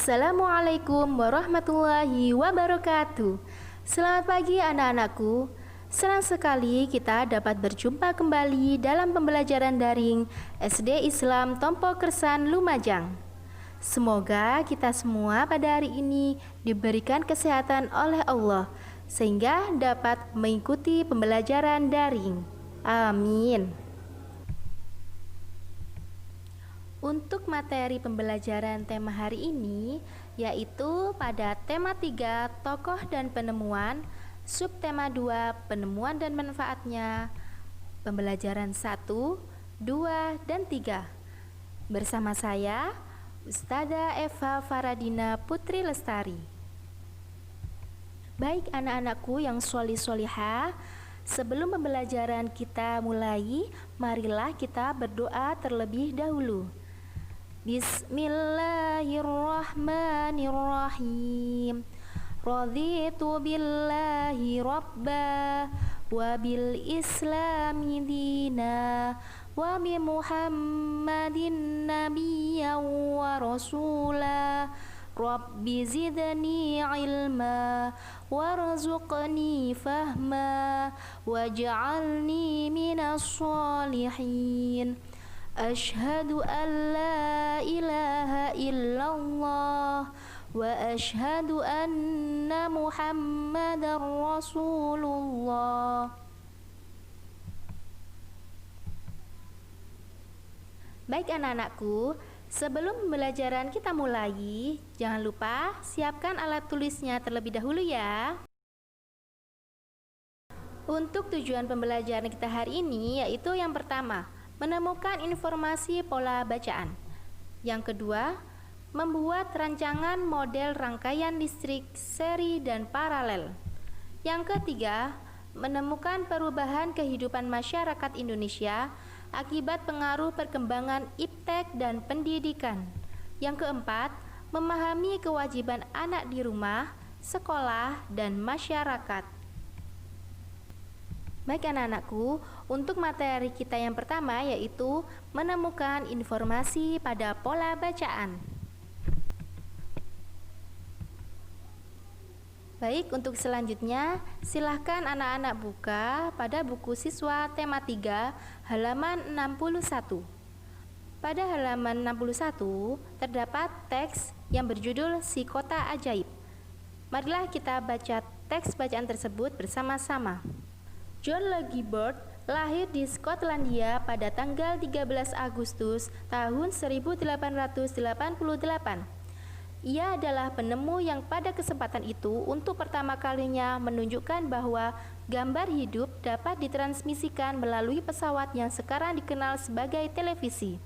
Assalamualaikum warahmatullahi wabarakatuh. Selamat pagi anak-anakku. Senang sekali kita dapat berjumpa kembali dalam pembelajaran daring SD Islam Tompo Kersan Lumajang. Semoga kita semua pada hari ini diberikan kesehatan oleh Allah sehingga dapat mengikuti pembelajaran daring. Amin. Untuk materi pembelajaran tema hari ini yaitu pada tema 3 tokoh dan penemuan, subtema 2 penemuan dan manfaatnya, pembelajaran 1, 2, dan 3. Bersama saya Ustazah Eva Faradina Putri Lestari. Baik anak-anakku yang sholih-sholihah, sebelum pembelajaran kita mulai, marilah kita berdoa terlebih dahulu. Bismillahirrahmanirrahim. Raditu billahi rabba wa bil islami dina wa bi muhammadin nabiyyan wa rasula. Rabbi zidni ilma warzuqni fahma waj'alni minas sholihin. Ashhadu an la ilaha illallah wa ashhadu anna muhammadar rasulullah. Baik anak-anakku, sebelum pembelajaran kita mulai, jangan lupa siapkan alat tulisnya terlebih dahulu ya. Untuk tujuan pembelajaran kita hari ini yaitu yang pertama, menemukan informasi pola bacaan. Yang kedua, membuat rancangan model rangkaian listrik seri dan paralel. Yang ketiga, menemukan perubahan kehidupan masyarakat Indonesia akibat pengaruh perkembangan iptek dan pendidikan. Yang keempat, memahami kewajiban anak di rumah, sekolah, dan masyarakat. Baik anak-anakku, untuk materi kita yang pertama yaitu menemukan informasi pada pola bacaan. Baik, untuk selanjutnya silahkan anak-anak buka pada buku siswa tema 3 halaman 61. Pada halaman 61 terdapat teks yang berjudul Si Kota Ajaib. Marilah kita baca teks bacaan tersebut bersama-sama. John Logie Baird lahir di Skotlandia pada tanggal 13 Agustus tahun 1888. Ia adalah penemu yang pada kesempatan itu untuk pertama kalinya menunjukkan bahwa gambar hidup dapat ditransmisikan melalui pesawat yang sekarang dikenal sebagai televisi.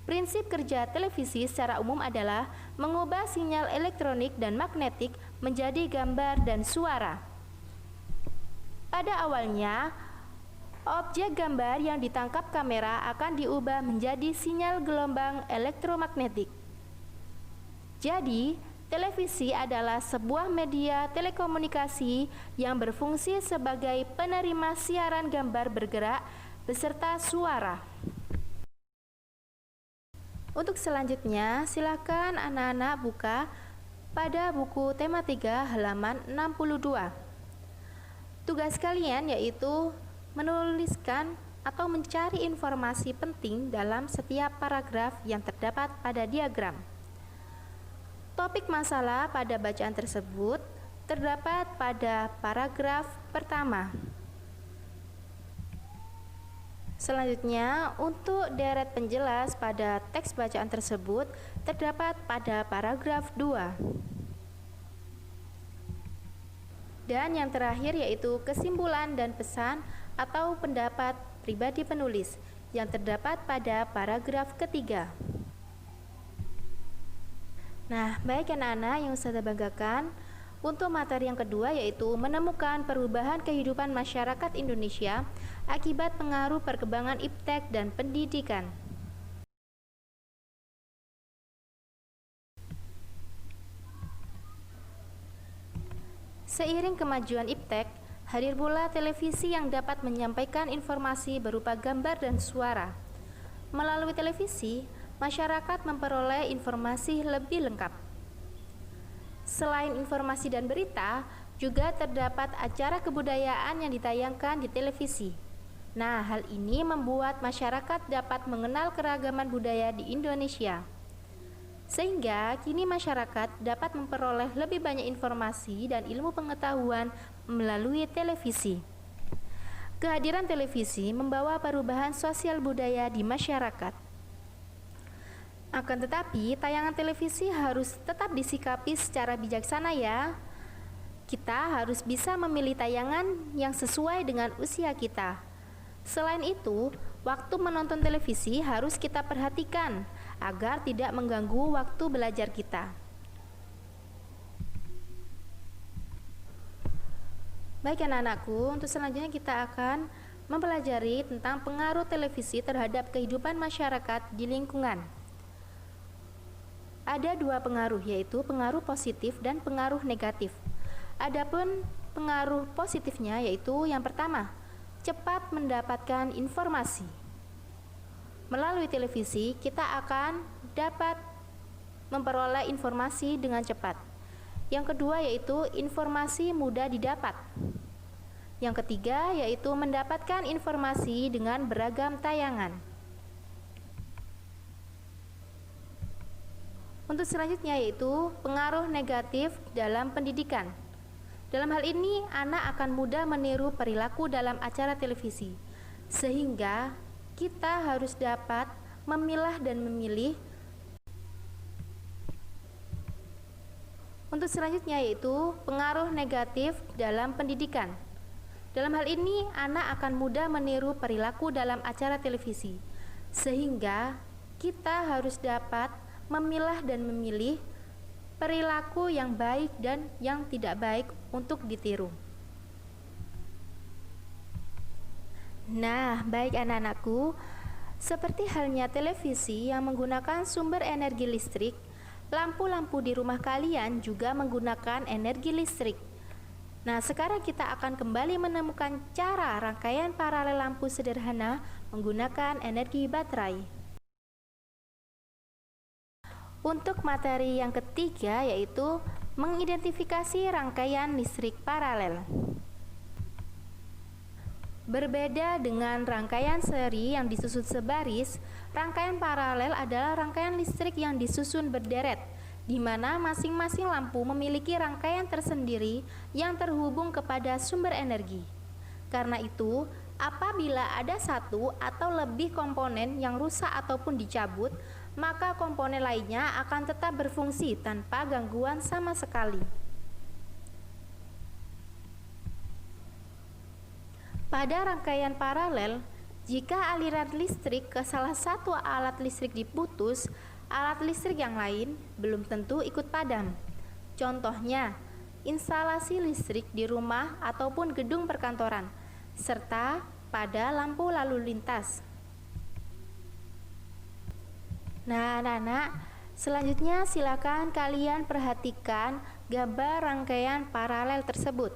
Prinsip kerja televisi secara umum adalah mengubah sinyal elektronik dan magnetik menjadi gambar dan suara. Pada awalnya, objek gambar yang ditangkap kamera akan diubah menjadi sinyal gelombang elektromagnetik. Jadi, televisi adalah sebuah media telekomunikasi yang berfungsi sebagai penerima siaran gambar bergerak beserta suara. Untuk selanjutnya, silakan anak-anak buka pada buku tema 3 halaman 62. Tugas kalian yaitu menuliskan atau mencari informasi penting dalam setiap paragraf yang terdapat pada diagram. Topik masalah pada bacaan tersebut terdapat pada paragraf pertama. Selanjutnya, untuk deret penjelas pada teks bacaan tersebut terdapat pada paragraf 2. Dan yang terakhir yaitu kesimpulan dan pesan atau pendapat pribadi penulis yang terdapat pada paragraf ketiga. Nah, baik anak-anak yang saya banggakan, untuk materi yang kedua yaitu menemukan perubahan kehidupan masyarakat Indonesia akibat pengaruh perkembangan iptek dan pendidikan. Seiring kemajuan iptek, hadir pula televisi yang dapat menyampaikan informasi berupa gambar dan suara. Melalui televisi, masyarakat memperoleh informasi lebih lengkap. Selain informasi dan berita, juga terdapat acara kebudayaan yang ditayangkan di televisi. Nah, hal ini membuat masyarakat dapat mengenal keragaman budaya di Indonesia. Sehingga kini masyarakat dapat memperoleh lebih banyak informasi dan ilmu pengetahuan melalui televisi. Kehadiran televisi membawa perubahan sosial budaya di masyarakat. Akan tetapi, tayangan televisi harus tetap disikapi secara bijaksana ya. Kita harus bisa memilih tayangan yang sesuai dengan usia kita. Selain itu, waktu menonton televisi harus kita perhatikan agar tidak mengganggu waktu belajar kita. Baik anak-anakku, untuk selanjutnya kita akan mempelajari tentang pengaruh televisi terhadap kehidupan masyarakat di lingkungan. Ada dua pengaruh, yaitu pengaruh positif dan pengaruh negatif. Adapun pengaruh positifnya yaitu yang pertama, cepat mendapatkan informasi. Melalui televisi, kita akan dapat memperoleh informasi dengan cepat. Yang kedua yaitu informasi mudah didapat. Yang ketiga yaitu mendapatkan informasi dengan beragam tayangan. Untuk selanjutnya yaitu pengaruh negatif dalam pendidikan. Dalam hal ini, anak akan mudah meniru perilaku dalam acara televisi, sehingga kita harus dapat memilah dan memilih. Untuk selanjutnya yaitu pengaruh negatif dalam pendidikan. Dalam hal ini, anak akan mudah meniru perilaku dalam acara televisi, sehingga kita harus dapat memilah dan memilih perilaku yang baik dan yang tidak baik untuk ditiru. Nah, baik anak-anakku, seperti halnya televisi yang menggunakan sumber energi listrik, lampu-lampu di rumah kalian juga menggunakan energi listrik. Nah, sekarang kita akan kembali menemukan cara rangkaian paralel lampu sederhana menggunakan energi baterai. Untuk materi yang ketiga yaitu mengidentifikasi rangkaian listrik paralel. Berbeda dengan rangkaian seri yang disusun sebaris, rangkaian paralel adalah rangkaian listrik yang disusun berderet, di mana masing-masing lampu memiliki rangkaian tersendiri yang terhubung kepada sumber energi. Karena itu, apabila ada satu atau lebih komponen yang rusak ataupun dicabut, maka komponen lainnya akan tetap berfungsi tanpa gangguan sama sekali. Pada rangkaian paralel, jika aliran listrik ke salah satu alat listrik diputus, alat listrik yang lain belum tentu ikut padam. Contohnya, instalasi listrik di rumah ataupun gedung perkantoran, serta pada lampu lalu lintas. Nah, anak-anak, selanjutnya silakan kalian perhatikan gambar rangkaian paralel tersebut.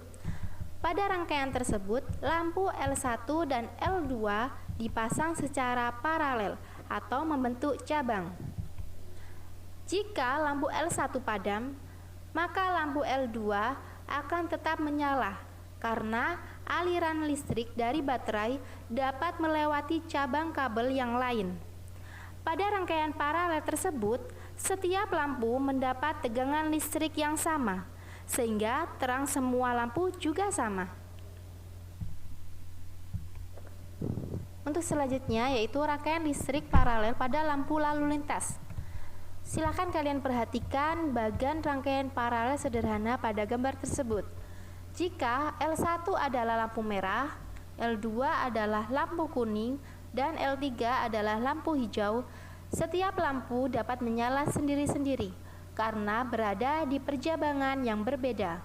Pada rangkaian tersebut, lampu L1 dan L2 dipasang secara paralel atau membentuk cabang. Jika lampu L1 padam, maka lampu L2 akan tetap menyala karena aliran listrik dari baterai dapat melewati cabang kabel yang lain. Pada rangkaian paralel tersebut, setiap lampu mendapat tegangan listrik yang sama, sehingga terang semua lampu juga sama. Untuk selanjutnya yaitu rangkaian listrik paralel pada lampu lalu lintas. Silakan kalian perhatikan bagian rangkaian paralel sederhana pada gambar tersebut. Jika L1 adalah lampu merah, L2 adalah lampu kuning, dan L3 adalah lampu hijau, setiap lampu dapat menyala sendiri-sendiri karena berada di perjabangan yang berbeda.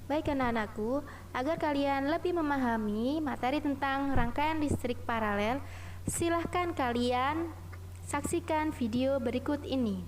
Baik anak-anakku, agar kalian lebih memahami materi tentang rangkaian listrik paralel, silahkan kalian saksikan video berikut ini.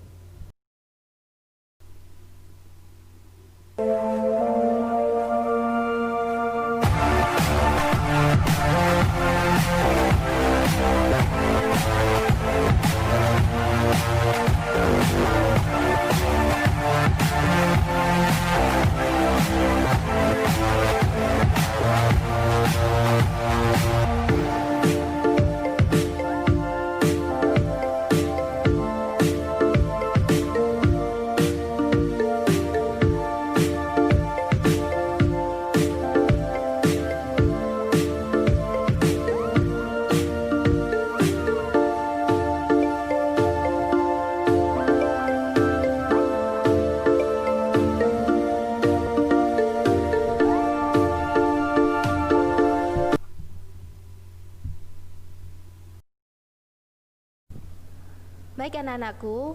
Baik anak-anakku,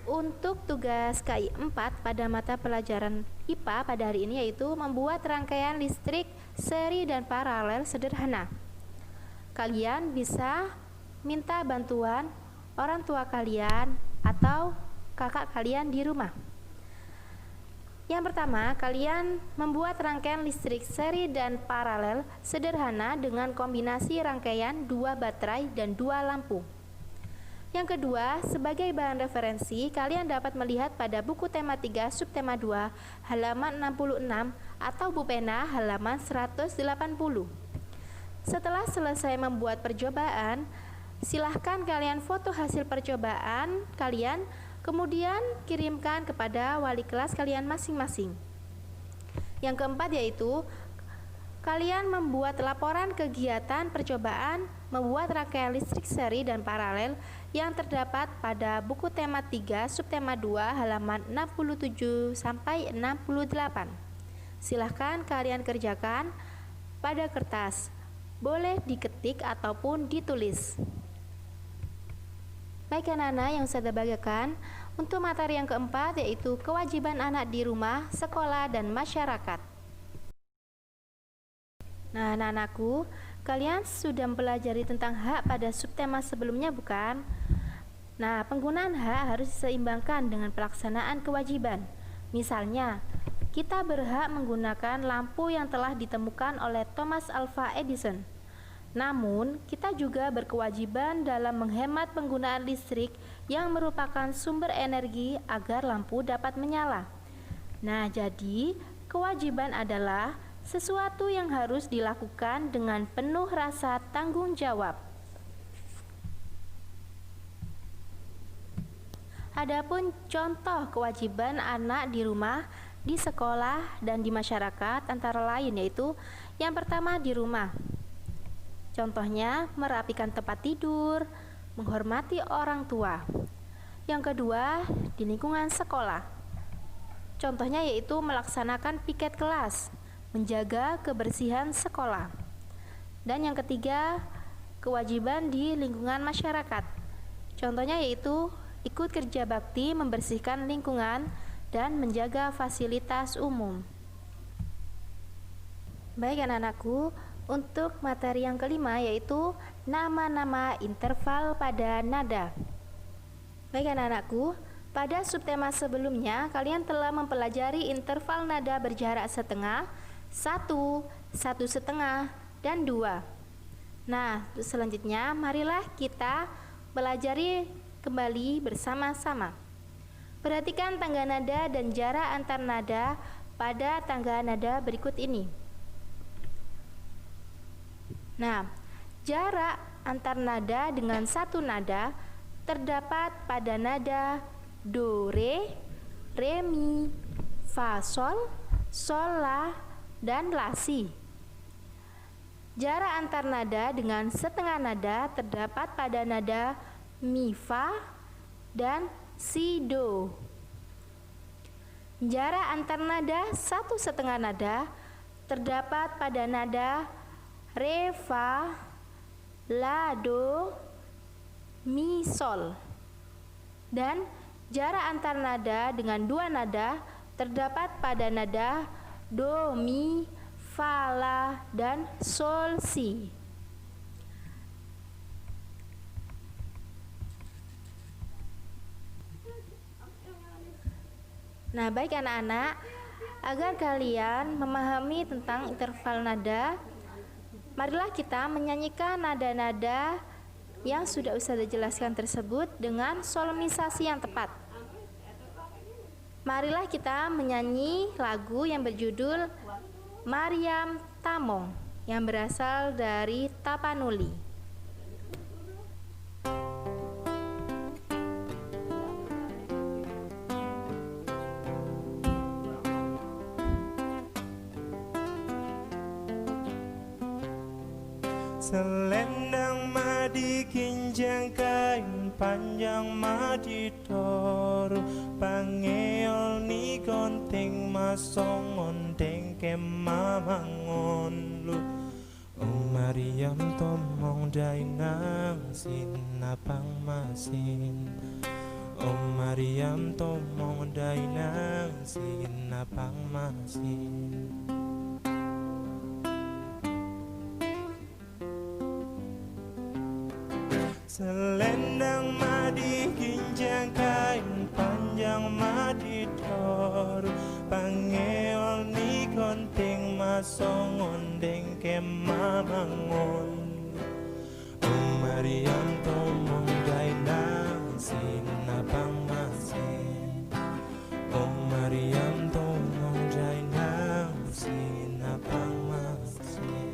untuk tugas KI 4 pada mata pelajaran IPA pada hari ini yaitu membuat rangkaian listrik seri dan paralel sederhana. Kalian bisa minta bantuan orang tua kalian atau kakak kalian di rumah. Yang pertama, kalian membuat rangkaian listrik seri dan paralel sederhana dengan kombinasi rangkaian 2 baterai dan 2 lampu. Yang kedua, sebagai bahan referensi, kalian dapat melihat pada buku tema 3 subtema 2 halaman 66 atau Bu Pena halaman 180. Setelah selesai membuat percobaan, silahkan kalian foto hasil percobaan kalian, kemudian kirimkan kepada wali kelas kalian masing-masing. Yang keempat yaitu kalian membuat laporan kegiatan percobaan membuat rangkaian listrik seri dan paralel yang terdapat pada buku tema 3 subtema 2 halaman 67 sampai 68. Silahkan kalian kerjakan pada kertas, boleh diketik ataupun ditulis. Baik anak-anak yang saya bagikan, untuk materi yang keempat yaitu kewajiban anak di rumah, sekolah, dan masyarakat. Nah anak-anakku, kalian sudah mempelajari tentang hak pada subtema sebelumnya bukan? Nah, penggunaan hak harus diseimbangkan dengan pelaksanaan kewajiban. Misalnya, kita berhak menggunakan lampu yang telah ditemukan oleh Thomas Alva Edison. Namun, kita juga berkewajiban dalam menghemat penggunaan listrik yang merupakan sumber energi agar lampu dapat menyala. Nah, jadi kewajiban adalah sesuatu yang harus dilakukan dengan penuh rasa tanggung jawab. Adapun contoh kewajiban anak di rumah, di sekolah, dan di masyarakat antara lain yaitu yang pertama di rumah. Contohnya merapikan tempat tidur, menghormati orang tua. Yang kedua di lingkungan sekolah. Contohnya yaitu melaksanakan piket kelas, menjaga kebersihan sekolah. Dan yang ketiga, kewajiban di lingkungan masyarakat. Contohnya yaitu ikut kerja bakti membersihkan lingkungan dan menjaga fasilitas umum. Baik anak-anakku, untuk materi yang kelima yaitu nama-nama interval pada nada. Baik anak-anakku, pada subtema sebelumnya kalian telah mempelajari interval nada berjarak setengah, 1, 1,5, dan 2. Nah, selanjutnya marilah kita pelajari kembali bersama-sama. Perhatikan tangga nada dan jarak antar nada pada tangga nada berikut ini. Nah, jarak antar nada dengan satu nada terdapat pada nada do, re mi, fa, sol, la, dan la, si. Jarak antar nada dengan setengah nada terdapat pada nada mi, fa, dan si, do. Jarak antar nada 1/2 nada terdapat pada nada re, fa, la, do, mi, sol. Dan jarak antar nada dengan 2 nada terdapat pada nada do, mi, fa, la, dan sol, si. Nah, baik anak-anak, agar kalian memahami tentang interval nada, marilah kita menyanyikan nada-nada yang sudah Ustazah jelaskan tersebut dengan solemisasi yang tepat. Marilah kita menyanyi lagu yang berjudul Maryam Tamong yang berasal dari Tapanuli. Selendang madi kinjang kain panjang madi toru pangeol ni gonting masong ondeng kemamangon lu Mariam tomong dainang sinapang masin. Mariam tomong dainang sinapang masin. Selendang madi ginjang kain panjang madi tor. Pangeol ni konting masong ondeng kemamangon. Mariam tomong dainang sinapang masin. Mariam tomong dainang sinapang masin.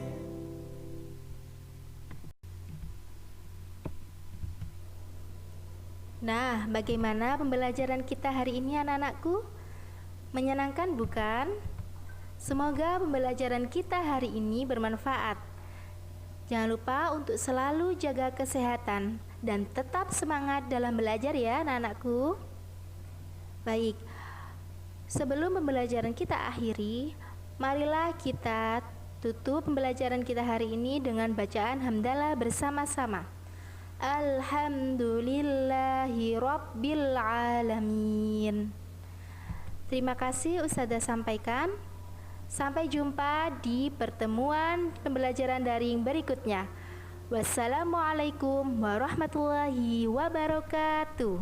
Nah, bagaimana pembelajaran kita hari ini anak-anakku? Menyenangkan bukan? Semoga pembelajaran kita hari ini bermanfaat. Jangan lupa untuk selalu jaga kesehatan dan tetap semangat dalam belajar ya anak-anakku. Baik, sebelum pembelajaran kita akhiri, marilah kita tutup pembelajaran kita hari ini dengan bacaan hamdalah bersama-sama. Alhamdulillahi Rabbil Alamin. Terima kasih Ustazah sampaikan. Sampai jumpa di pertemuan pembelajaran daring berikutnya. Wassalamualaikum warahmatullahi wabarakatuh.